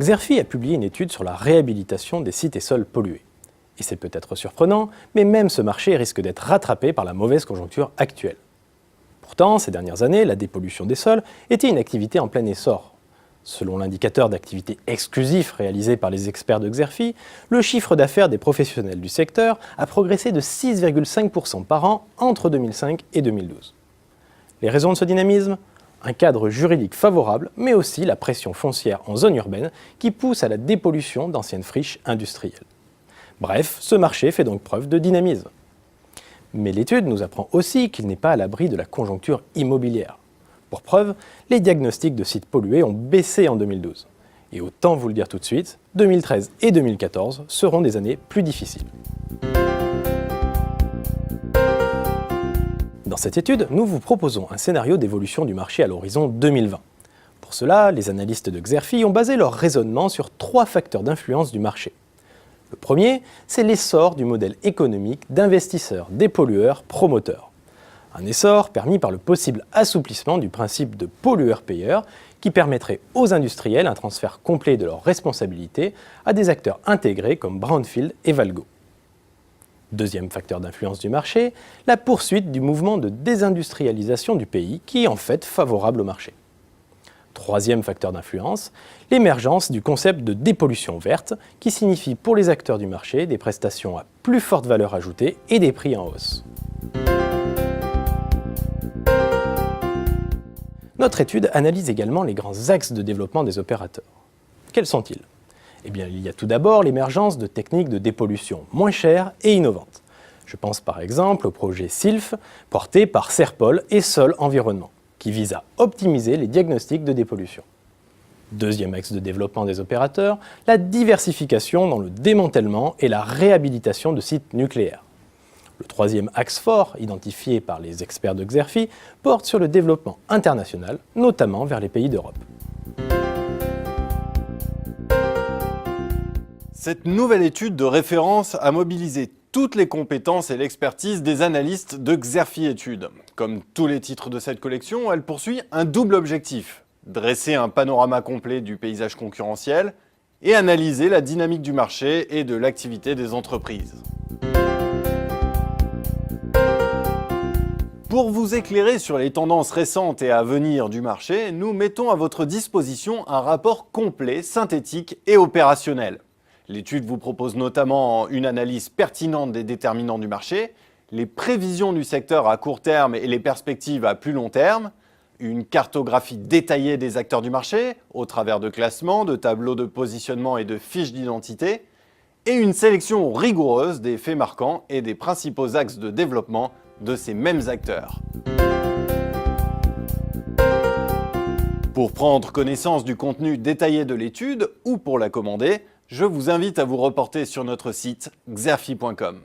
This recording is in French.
Xerfi a publié une étude sur la réhabilitation des sites et sols pollués. Et c'est peut-être surprenant, mais même ce marché risque d'être rattrapé par la mauvaise conjoncture actuelle. Pourtant, ces dernières années, la dépollution des sols était une activité en plein essor. Selon l'indicateur d'activité exclusif réalisé par les experts de Xerfi, le chiffre d'affaires des professionnels du secteur a progressé de 6,5% par an entre 2005 et 2012. Les raisons de ce dynamisme ? Un cadre juridique favorable, mais aussi la pression foncière en zone urbaine qui pousse à la dépollution d'anciennes friches industrielles. Bref, ce marché fait donc preuve de dynamisme. Mais l'étude nous apprend aussi qu'il n'est pas à l'abri de la conjoncture immobilière. Pour preuve, les diagnostics de sites pollués ont baissé en 2012. Et autant vous le dire tout de suite, 2013 et 2014 seront des années plus difficiles. Dans cette étude, nous vous proposons un scénario d'évolution du marché à l'horizon 2020. Pour cela, les analystes de Xerfi ont basé leur raisonnement sur 3 facteurs d'influence du marché. Le premier, c'est l'essor du modèle économique d'investisseurs, dépollueurs, promoteurs. Un essor permis par le possible assouplissement du principe de pollueur-payeur qui permettrait aux industriels un transfert complet de leurs responsabilités à des acteurs intégrés comme Brownfield et Valgo. Deuxième facteur d'influence du marché, la poursuite du mouvement de désindustrialisation du pays qui est en fait favorable au marché. Troisième facteur d'influence, l'émergence du concept de dépollution verte qui signifie pour les acteurs du marché des prestations à plus forte valeur ajoutée et des prix en hausse. Notre étude analyse également les grands axes de développement des opérateurs. Quels sont-ils ? Eh bien, il y a tout d'abord l'émergence de techniques de dépollution moins chères et innovantes. Je pense par exemple au projet SILF porté par Serpol et Sol Environnement, qui vise à optimiser les diagnostics de dépollution. Deuxième axe de développement des opérateurs, la diversification dans le démantèlement et la réhabilitation de sites nucléaires. Le troisième axe fort, identifié par les experts de Xerfi, porte sur le développement international, notamment vers les pays d'Europe. Cette nouvelle étude de référence a mobilisé toutes les compétences et l'expertise des analystes de Xerfi Études. Comme tous les titres de cette collection, elle poursuit un double objectif: dresser un panorama complet du paysage concurrentiel et analyser la dynamique du marché et de l'activité des entreprises. Pour vous éclairer sur les tendances récentes et à venir du marché, nous mettons à votre disposition un rapport complet, synthétique et opérationnel. L'étude vous propose notamment une analyse pertinente des déterminants du marché, les prévisions du secteur à court terme et les perspectives à plus long terme, une cartographie détaillée des acteurs du marché au travers de classements, de tableaux de positionnement et de fiches d'identité, et une sélection rigoureuse des faits marquants et des principaux axes de développement de ces mêmes acteurs. Pour prendre connaissance du contenu détaillé de l'étude ou pour la commander, je vous invite à vous reporter sur notre site xerfi.com.